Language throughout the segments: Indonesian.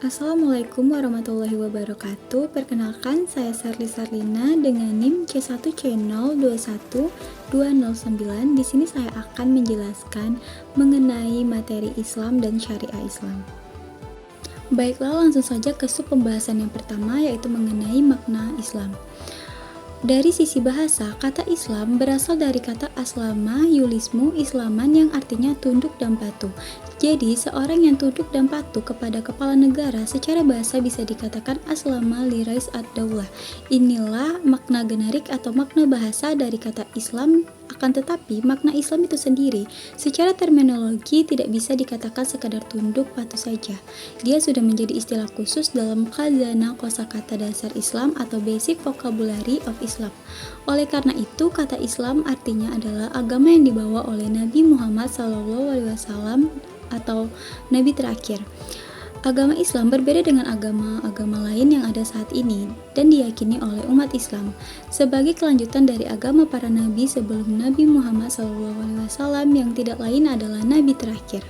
Assalamualaikum warahmatullahi wabarakatuh. Perkenalkan, saya Sarli Sarlina dengan NIM C1C0212009. Di sini saya akan menjelaskan mengenai materi Islam dan syariah Islam. Baiklah, langsung saja ke sub pembahasan yang pertama, yaitu mengenai makna Islam. Dari sisi bahasa, kata Islam berasal dari kata aslama yulismu islaman yang artinya tunduk dan patuh. Jadi, seorang yang tunduk dan patuh kepada kepala negara secara bahasa bisa dikatakan aslama li rais ad-daulah. Inilah makna generik atau makna bahasa dari kata Islam. Akan tetapi, makna Islam itu sendiri secara terminologi tidak bisa dikatakan sekadar tunduk patuh saja. Dia sudah menjadi istilah khusus dalam khazanah kosakata dasar Islam atau Basic Vocabulary of Islam. Oleh karena itu, kata Islam artinya adalah agama yang dibawa oleh Nabi Muhammad SAW atau Nabi terakhir. Agama Islam berbeda dengan agama-agama lain yang ada saat ini dan diyakini oleh umat Islam sebagai kelanjutan dari agama para nabi sebelum Nabi Muhammad SAW yang tidak lain adalah nabi terakhir.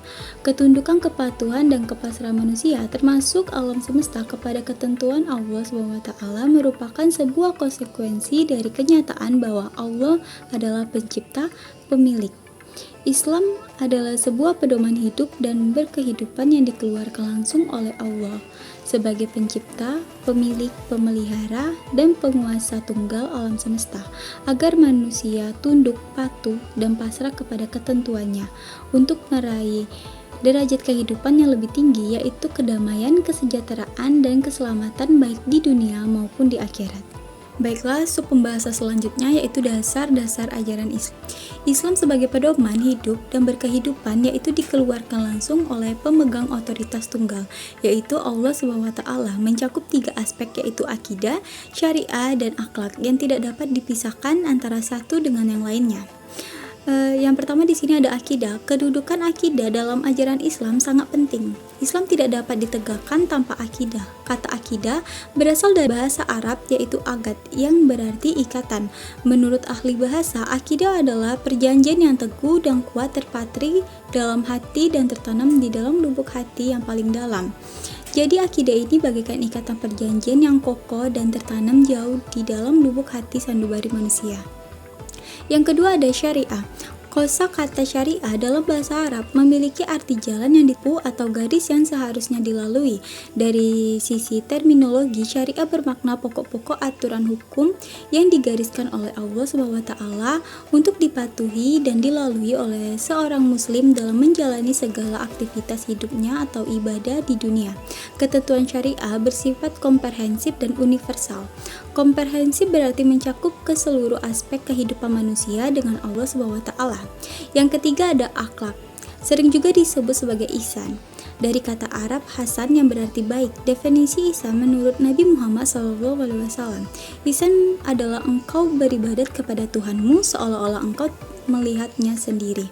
Ketundukan, kepatuhan, dan kepasrahan manusia termasuk alam semesta kepada ketentuan Allah SWT merupakan sebuah konsekuensi dari kenyataan bahwa Allah adalah pencipta, pemilik. Islam adalah sebuah pedoman hidup dan berkehidupan yang dikeluarkan langsung oleh Allah sebagai pencipta, pemilik, pemelihara, dan penguasa tunggal alam semesta agar manusia tunduk, patuh, dan pasrah kepada ketentuannya untuk meraih derajat kehidupan yang lebih tinggi, yaitu kedamaian, kesejahteraan, dan keselamatan baik di dunia maupun di akhirat. Baiklah, sub pembahasan selanjutnya yaitu dasar-dasar ajaran Islam. Islam sebagai pedoman hidup dan berkehidupan yaitu dikeluarkan langsung oleh pemegang otoritas tunggal, yaitu Allah SWT, mencakup 3 aspek yaitu akidah, syariah, dan akhlak yang tidak dapat dipisahkan antara satu dengan yang lainnya. Yang pertama di sini ada akidah. Kedudukan akidah dalam ajaran Islam sangat penting. Islam tidak dapat ditegakkan tanpa akidah. Kata akidah berasal dari bahasa Arab yaitu agad yang berarti ikatan. Menurut ahli bahasa, akidah adalah perjanjian yang teguh dan kuat terpatri dalam hati dan tertanam di dalam lubuk hati yang paling dalam. Jadi akidah ini bagaikan ikatan perjanjian yang kokoh dan tertanam jauh di dalam lubuk hati sanubari manusia. Yang kedua ada syariah. Kosakata syariah dalam bahasa Arab memiliki arti jalan yang ditempuh atau garis yang seharusnya dilalui. Dari sisi terminologi, syariah bermakna pokok-pokok aturan hukum yang digariskan oleh Allah SWT untuk dipatuhi dan dilalui oleh seorang muslim dalam menjalani segala aktivitas hidupnya atau ibadah di dunia. Ketentuan syariah bersifat komprehensif dan universal. Komprehensif berarti mencakup ke seluruh aspek kehidupan manusia dengan Allah SWT. Yang ketiga ada akhlak, sering juga disebut sebagai ihsan. Dari kata Arab hasan yang berarti baik. Definisi ihsan menurut Nabi Muhammad SAW, ihsan adalah engkau beribadat kepada Tuhanmu seolah-olah engkau melihatnya sendiri.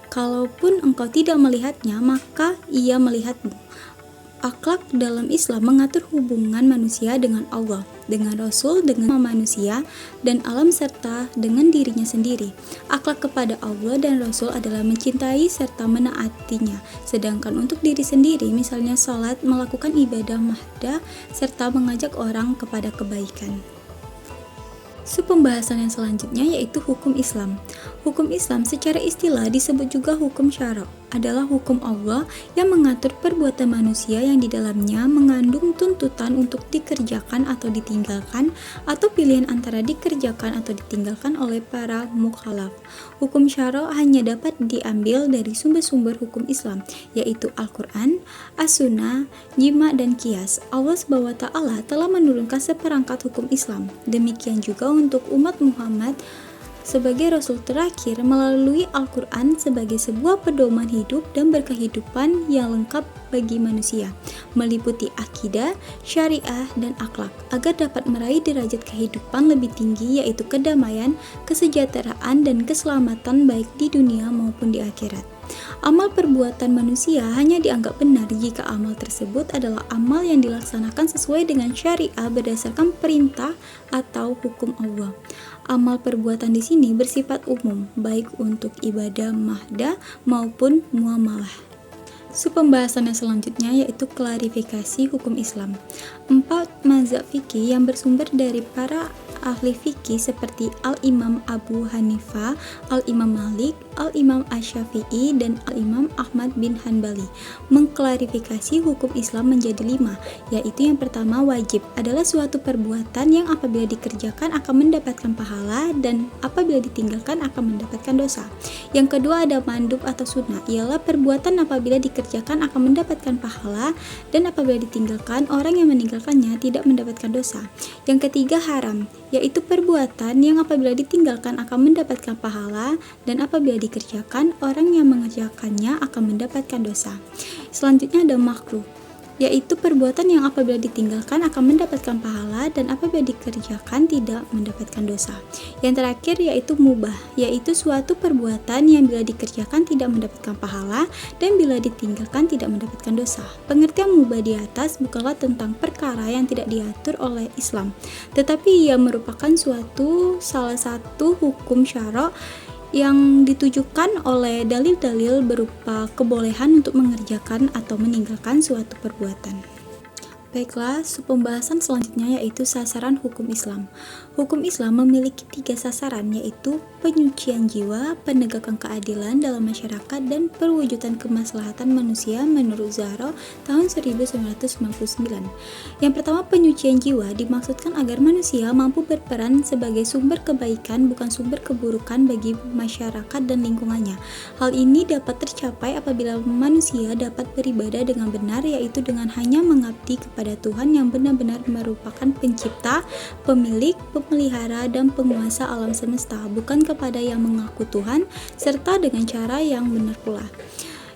Kalaupun engkau tidak melihatnya, maka ia melihatmu. Akhlak dalam Islam mengatur hubungan manusia dengan Allah, dengan Rasul, dengan manusia, dan alam serta dengan dirinya sendiri. Akhlak kepada Allah dan Rasul adalah mencintai serta menaatinya. Sedangkan untuk diri sendiri, misalnya sholat, melakukan ibadah mahdah, serta mengajak orang kepada kebaikan. Sub pembahasan yang selanjutnya yaitu hukum Islam. Hukum Islam secara istilah disebut juga hukum syara, adalah hukum Allah yang mengatur perbuatan manusia yang di dalamnya mengandung tuntutan untuk dikerjakan atau ditinggalkan atau pilihan antara dikerjakan atau ditinggalkan oleh para mukhalaf. Hukum syara hanya dapat diambil dari sumber-sumber hukum Islam yaitu Al-Quran, As-Sunnah, Jima, dan Qiyas. Allah SWT telah menurunkan seperangkat hukum Islam. Demikian juga untuk umat Muhammad sebagai Rasul terakhir melalui Al-Quran sebagai sebuah pedoman hidup dan berkehidupan yang lengkap bagi manusia, meliputi akidah, syariah, dan akhlak, agar dapat meraih derajat kehidupan lebih tinggi yaitu kedamaian, kesejahteraan, dan keselamatan baik di dunia maupun di akhirat. Amal perbuatan manusia hanya dianggap benar jika amal tersebut adalah amal yang dilaksanakan sesuai dengan syariah berdasarkan perintah atau hukum Allah. Amal perbuatan di sini bersifat umum, baik untuk ibadah mahdah maupun muamalah. Pembahasannya selanjutnya yaitu klarifikasi hukum Islam. 4 mazhab fikih yang bersumber dari para ahli fikih seperti Al-Imam Abu Hanifah, Al-Imam Malik, Al-Imam Asy-Syafi'i, dan Al-Imam Ahmad bin Hanbali mengklarifikasi hukum Islam menjadi 5, yaitu yang pertama, wajib adalah suatu perbuatan yang apabila dikerjakan akan mendapatkan pahala dan apabila ditinggalkan akan mendapatkan dosa. Yang kedua ada mandub atau sunnah, ialah perbuatan apabila dikerjakan akan mendapatkan pahala dan apabila ditinggalkan orang yang meninggalkannya tidak mendapatkan dosa. Yang ketiga haram, yaitu perbuatan yang apabila ditinggalkan akan mendapatkan pahala dan apabila dikerjakan orang yang mengerjakannya akan mendapatkan dosa. Selanjutnya ada makruh, yaitu perbuatan yang apabila ditinggalkan akan mendapatkan pahala dan apabila dikerjakan tidak mendapatkan dosa. Yang terakhir yaitu mubah, yaitu suatu perbuatan yang bila dikerjakan tidak mendapatkan pahala dan bila ditinggalkan tidak mendapatkan dosa. Pengertian mubah di atas bukanlah tentang perkara yang tidak diatur oleh Islam, tetapi ia merupakan salah satu hukum syara yang ditujukan oleh dalil-dalil berupa kebolehan untuk mengerjakan atau meninggalkan suatu perbuatan. Baiklah, pembahasan selanjutnya yaitu sasaran hukum Islam. Hukum Islam memiliki 3 sasaran, yaitu penyucian jiwa, penegakan keadilan dalam masyarakat, dan perwujudan kemaslahatan manusia menurut Zahra tahun 1999. Yang pertama, penyucian jiwa dimaksudkan agar manusia mampu berperan sebagai sumber kebaikan bukan sumber keburukan bagi masyarakat dan lingkungannya. Hal ini dapat tercapai apabila manusia dapat beribadah dengan benar, yaitu dengan hanya mengabdi kepada Tuhan yang benar-benar merupakan pencipta, pemilik, pemelihara, dan penguasa alam semesta, bukan kepada yang mengaku Tuhan, serta dengan cara yang benar pula.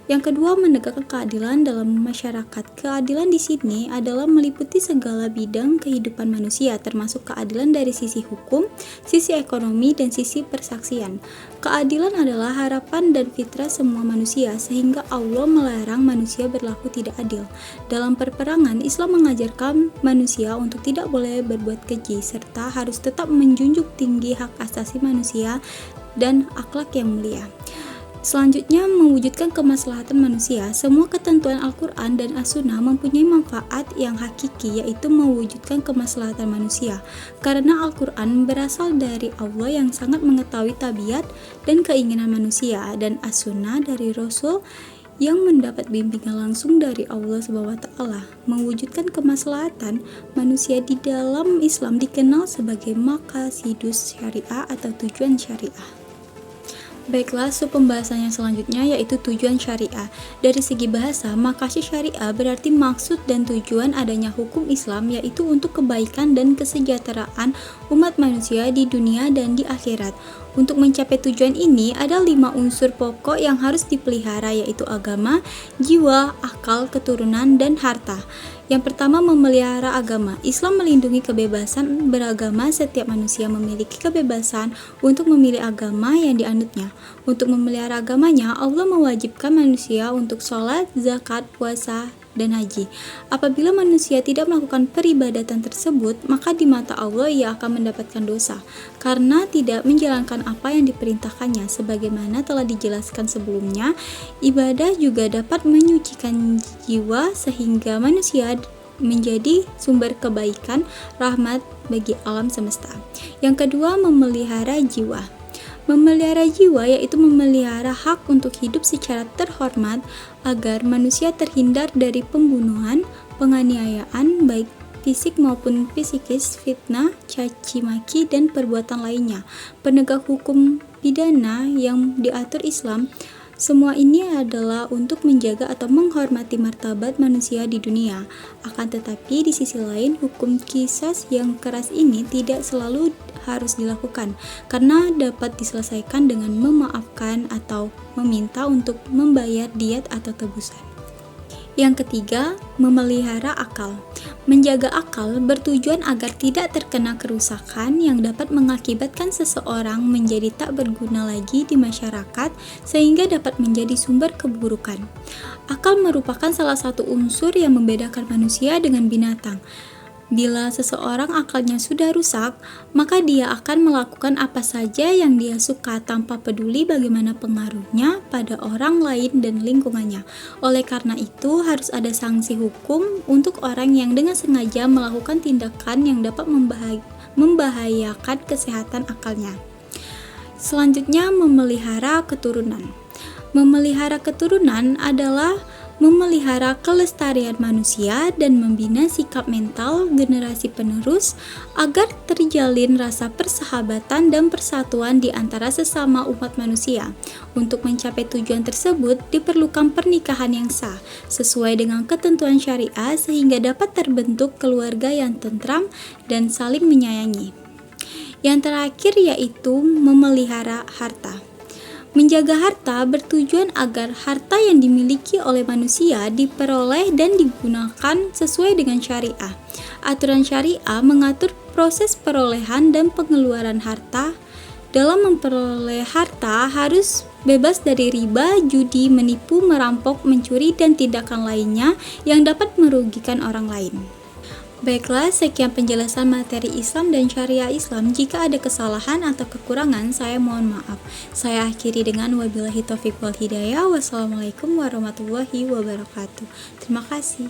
Yang kedua, menegakkan keadilan dalam masyarakat. Keadilan di sini adalah meliputi segala bidang kehidupan manusia, termasuk keadilan dari sisi hukum, sisi ekonomi, dan sisi persaksian. Keadilan adalah harapan dan fitrah semua manusia, sehingga Allah melarang manusia berlaku tidak adil. Dalam perperangan, Islam mengajarkan manusia untuk tidak boleh berbuat keji, serta harus tetap menjunjung tinggi hak asasi manusia dan akhlak yang mulia. Selanjutnya, mewujudkan kemaslahatan manusia. Semua ketentuan Al-Quran dan As-Sunnah mempunyai manfaat yang hakiki, yaitu mewujudkan kemaslahatan manusia. Karena Al-Quran berasal dari Allah yang sangat mengetahui tabiat dan keinginan manusia, dan As-Sunnah dari Rasul yang mendapat bimbingan langsung dari Allah SWT. Mewujudkan kemaslahatan manusia di dalam Islam dikenal sebagai maqasidus syariah atau tujuan syariah. Baiklah, pembahasannya selanjutnya yaitu tujuan syariah. Dari segi bahasa, maqasid syariah berarti maksud dan tujuan adanya hukum Islam, yaitu untuk kebaikan dan kesejahteraan umat manusia di dunia dan di akhirat. Untuk mencapai tujuan ini, ada 5 unsur pokok yang harus dipelihara, yaitu agama, jiwa, akal, keturunan, dan harta. Yang pertama, memelihara agama. Islam melindungi kebebasan beragama. Setiap manusia memiliki kebebasan untuk memilih agama yang dianutnya. Untuk memelihara agamanya, Allah mewajibkan manusia untuk sholat, zakat, puasa, dan haji. Apabila manusia tidak melakukan peribadatan tersebut, maka di mata Allah ia akan mendapatkan dosa, karena tidak menjalankan apa yang diperintahkannya. Sebagaimana telah dijelaskan sebelumnya, ibadah juga dapat menyucikan jiwa sehingga manusia menjadi sumber kebaikan, rahmat bagi alam semesta. Yang kedua, memelihara jiwa. Memelihara jiwa yaitu memelihara hak untuk hidup secara terhormat agar manusia terhindar dari pembunuhan, penganiayaan baik fisik maupun psikis, fitnah, caci maki, dan perbuatan lainnya. Penegak hukum pidana yang diatur Islam, semua ini adalah untuk menjaga atau menghormati martabat manusia di dunia. Akan tetapi di sisi lain, hukum qisas yang keras ini tidak selalu harus dilakukan, karena dapat diselesaikan dengan memaafkan atau meminta untuk membayar diat atau tebusan. Yang ketiga, memelihara akal. Menjaga akal bertujuan agar tidak terkena kerusakan yang dapat mengakibatkan seseorang menjadi tak berguna lagi di masyarakat sehingga dapat menjadi sumber keburukan. Akal merupakan salah satu unsur yang membedakan manusia dengan binatang. Bila seseorang akalnya sudah rusak, maka dia akan melakukan apa saja yang dia suka tanpa peduli bagaimana pengaruhnya pada orang lain dan lingkungannya. Oleh karena itu, harus ada sanksi hukum untuk orang yang dengan sengaja melakukan tindakan yang dapat membahayakan kesehatan akalnya. Selanjutnya, memelihara keturunan. Memelihara keturunan adalah memelihara kelestarian manusia dan membina sikap mental generasi penerus agar terjalin rasa persahabatan dan persatuan di antara sesama umat manusia. Untuk mencapai tujuan tersebut diperlukan pernikahan yang sah sesuai dengan ketentuan syariah sehingga dapat terbentuk keluarga yang tentram dan saling menyayangi. Yang terakhir yaitu memelihara harta. Menjaga harta bertujuan agar harta yang dimiliki oleh manusia diperoleh dan digunakan sesuai dengan syariah. Aturan syariah mengatur proses perolehan dan pengeluaran harta. Dalam memperoleh harta harus bebas dari riba, judi, menipu, merampok, mencuri, dan tindakan lainnya yang dapat merugikan orang lain. Baiklah, sekian penjelasan materi Islam dan syariah Islam. Jika ada kesalahan atau kekurangan, saya mohon maaf. Saya akhiri dengan wabillahi taufiq wal hidayah. Wassalamualaikum warahmatullahi wabarakatuh. Terima kasih.